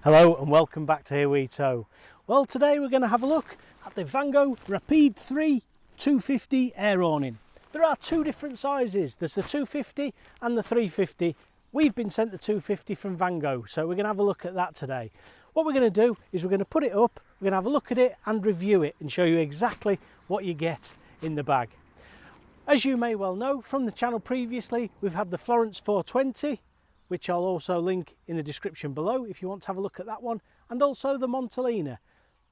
Hello and welcome back to Here We Tow. Well, today we're going to have a look at the Vango Rapide III 250 air awning. There are two different sizes. There's the 250 and the 350. We've been sent the 250 from Vango, so we're going to have a look at that today. What we're going to do is we're going to put it up, we're going to have a look at it and review it and show you exactly what you get in the bag. As you may well know from the channel previously, we've had the Florence 420, which I'll also link in the description below if you want to have a look at that one, and also the Montelena.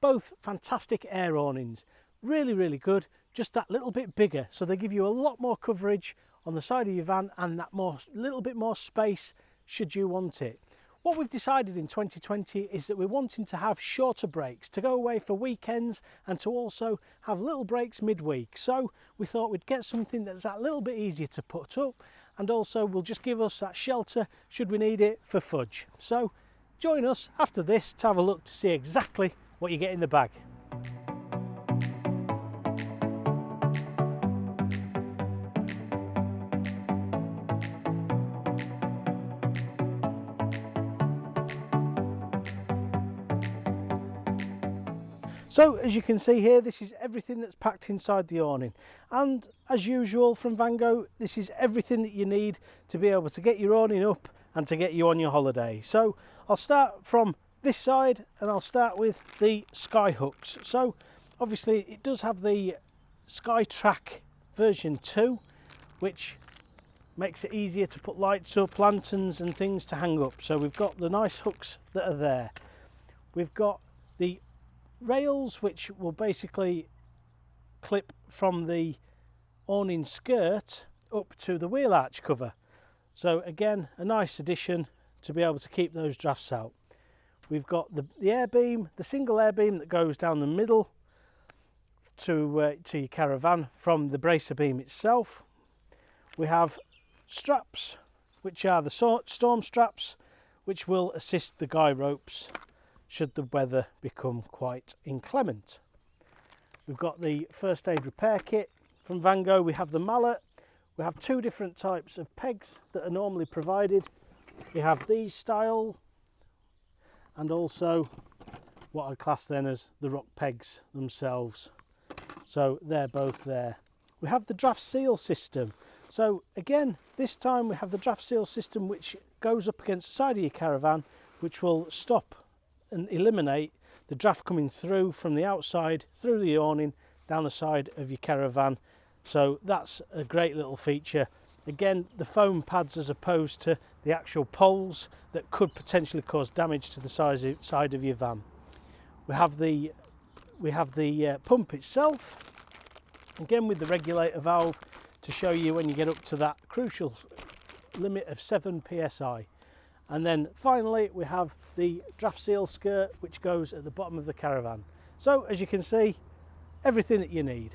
Both fantastic air awnings, really good, just that little bit bigger, so they give you a lot more coverage on the side of your van and that little bit more space should you want it. What we've decided in 2020 is that we're wanting to have shorter breaks to go away for weekends and to also have little breaks midweek, so we thought we'd get something that's a little bit easier to put up and also will just give us that shelter should we need it for fudge. So join us after this to have a look to see exactly what you get in the bag. So as you can see here, this is everything that's packed inside the awning, and as usual from Vango, this is everything that you need to be able to get your awning up and to get you on your holiday. So I'll start from this side and I'll start with the sky hooks. So obviously it does have the SkyTrack version 2, which makes it easier to put lights up, lanterns and things to hang up. So we've got the nice hooks that are there. We've got the rails which will basically clip from the awning skirt up to the wheel arch cover. So again, a nice addition to be able to keep those drafts out. We've got the air beam, the single air beam that goes down the middle to your caravan from the bracer beam itself. We have straps, which are the storm straps, which will assist the guy ropes should the weather become quite inclement. We've got the first aid repair kit from Vango. We have the mallet. We have two different types of pegs that are normally provided. We have these style and also what I class then as the rock pegs themselves. So they're both there. We have the draft seal system. So again, this time we have the draft seal system which goes up against the side of your caravan, which will stop and eliminate the draft coming through from the outside through the awning down the side of your caravan. So that's a great little feature. Again, the foam pads as opposed to the actual poles that could potentially cause damage to the side of your van. We have the pump itself, again with the regulator valve to show you when you get up to that crucial limit of 7 psi. And then finally we have the draft seal skirt which goes at the bottom of the caravan. So as you can see, everything that you need.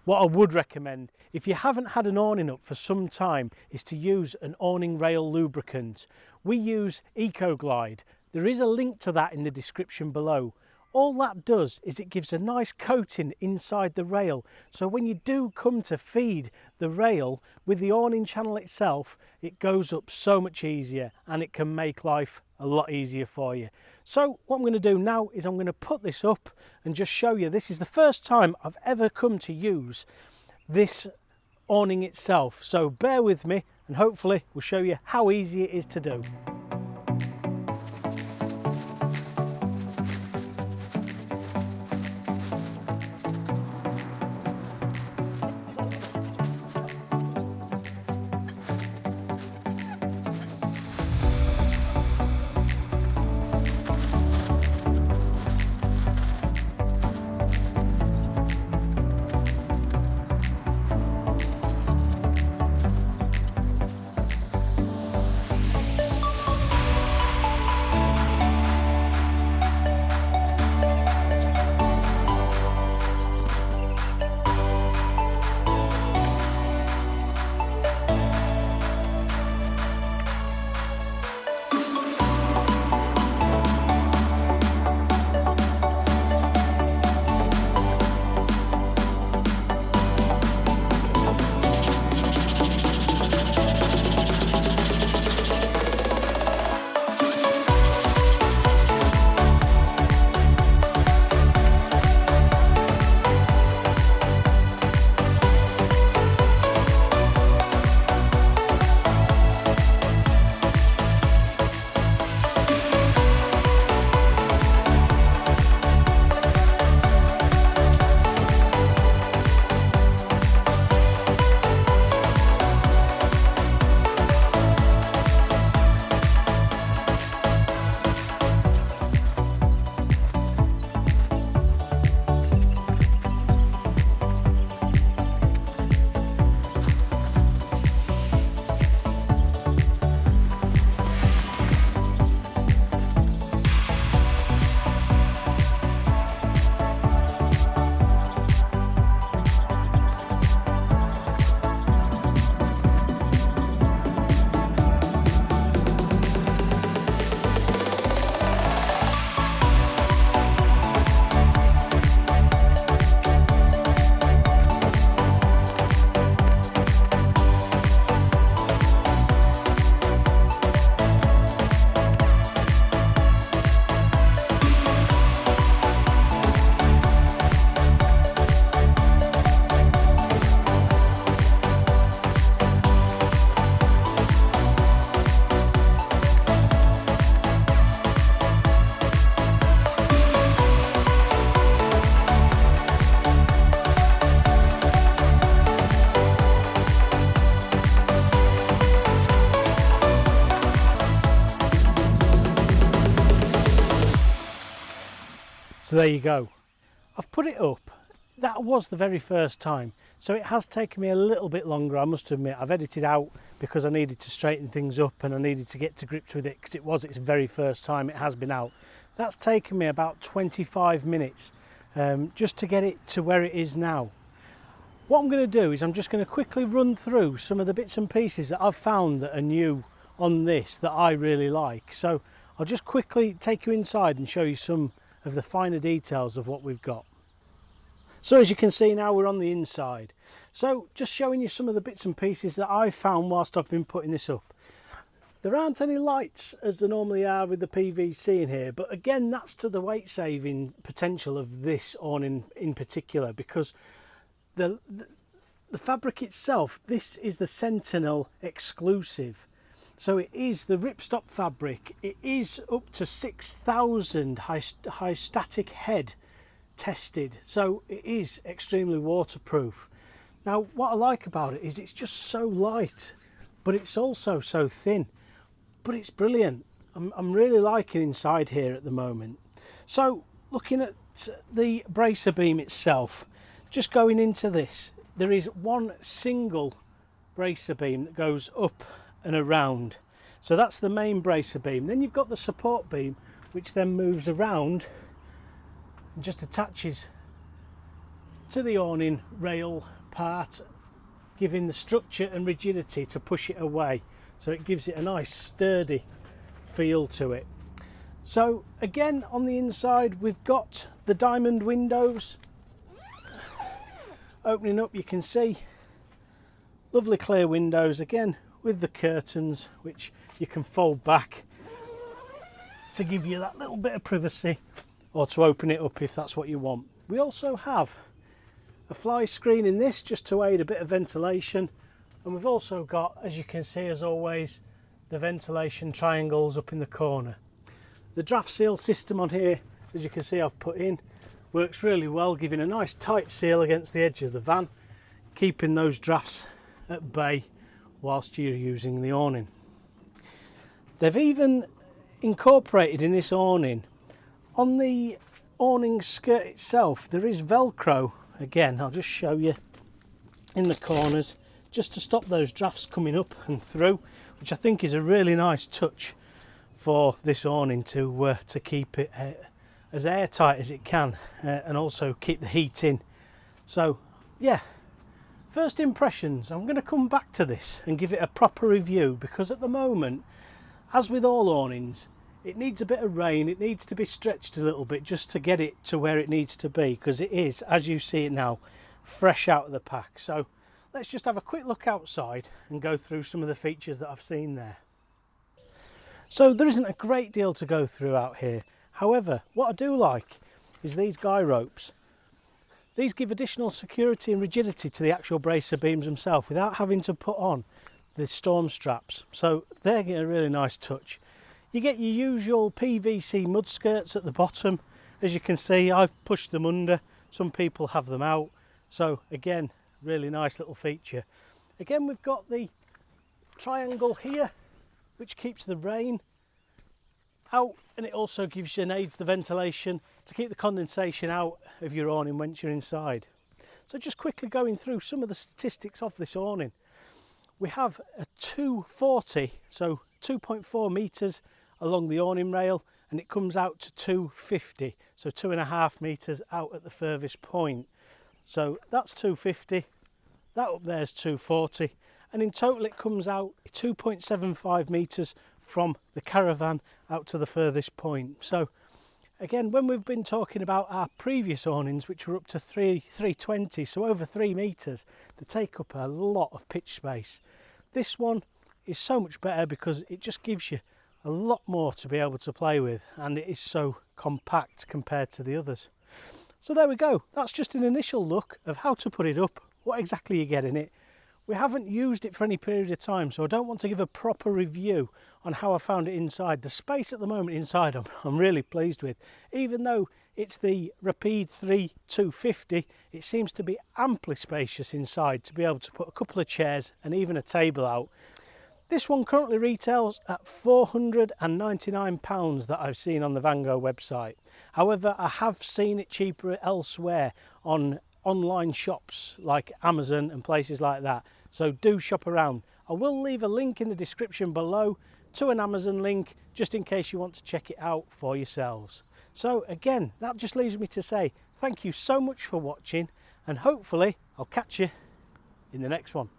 What I would recommend if you haven't had an awning up for some time is to use an awning rail lubricant. We use EcoGlide. There is a link to that in the description below. All that does is it gives a nice coating inside the rail, so when you do come to feed the rail with the awning channel itself, it goes up so much easier and it can make life a lot easier for you. So what I'm going to do now is I'm going to put this up and just show you. This is the first time I've ever come to use this awning itself, so bear with me and hopefully we'll show you how easy it is to do. So there you go. I've put it up. That was the very first time, so it has taken me a little bit longer, I must admit. I've edited out because I needed to straighten things up and I needed to get to grips with it because it was its very first time it has been out. That's taken me about 25 minutes just to get it to where it is now. What I'm going to do is I'm just going to quickly run through some of the bits and pieces that I've found that are new on this that I really like. So I'll just quickly take you inside and show you some of the finer details of what we've got. So as you can see now, we're on the inside. So just showing you some of the bits and pieces that I've found whilst I've been putting this up. There aren't any lights as there normally are with the PVC in here, but again, that's to the weight saving potential of this awning in particular, because the fabric itself, this is the Sentinel exclusive. So it is the ripstop fabric. It is up to 6,000 high static head tested, so it is extremely waterproof. Now what I like about it is it's just so light, but it's also so thin, but it's brilliant. I'm really liking inside here at the moment. So looking at the bracer beam itself, just going into this, there is one single bracer beam that goes up and around, so that's the main bracer beam. Then you've got the support beam, which then moves around and just attaches to the awning rail part, giving the structure and rigidity to push it away, so it gives it a nice sturdy feel to it. So again, on the inside we've got the diamond windows. Opening up, you can see lovely clear windows again with the curtains, which you can fold back to give you that little bit of privacy, or to open it up if that's what you want. We also have a fly screen in this just to aid a bit of ventilation, and we've also got, as you can see as always, the ventilation triangles up in the corner. The draft seal system on here, as you can see I've put in, works really well, giving a nice tight seal against the edge of the van, keeping those drafts at bay whilst you're using the awning. They've even incorporated in this awning, on the awning skirt itself, there is Velcro. Again, I'll just show you in the corners, just to stop those drafts coming up and through, which I think is a really nice touch for this awning to keep it as airtight as it can, and also keep the heat in. So yeah, first impressions, I'm going to come back to this and give it a proper review, because at the moment, as with all awnings, it needs a bit of rain, it needs to be stretched a little bit just to get it to where it needs to be, because it is, as you see it now, fresh out of the pack. So let's just have a quick look outside and go through some of the features that I've seen there. So there isn't a great deal to go through out here. However, what I do like is these guy ropes. These give additional security and rigidity to the actual bracer beams themselves without having to put on the storm straps. So they're getting a really nice touch. You get your usual PVC mud skirts at the bottom. As you can see, I've pushed them under. Some people have them out. So again, really nice little feature. Again, we've got the triangle here, which keeps the rain out, and it also gives you and aids the ventilation to keep the condensation out of your awning once you're inside. So just quickly going through some of the statistics of this awning. We have a 240, so 2.4 metres along the awning rail, and it comes out to 250, so 2.5 metres out at the furthest point. So that's 250, that up there is 240, and in total it comes out 2.75 metres from the caravan out to the furthest point. So again, when we've been talking about our previous awnings, which were up to 320, so over 3 metres, they take up a lot of pitch space. This one is so much better because it just gives you a lot more to be able to play with, and it is so compact compared to the others. So there we go, that's just an initial look of how to put it up, what exactly you get in it. We haven't used it for any period of time, so I don't want to give a proper review on how I found it inside. The space at the moment inside I'm really pleased with. Even though it's the Rapide III 250, it seems to be amply spacious inside to be able to put a couple of chairs and even a table out. This one currently retails at £499 that I've seen on the Vango website. However, I have seen it cheaper elsewhere on online shops like Amazon and places like that. So do shop around. I will leave a link in the description below to an Amazon link just in case you want to check it out for yourselves. So again, that just leaves me to say thank you so much for watching, and hopefully I'll catch you in the next one.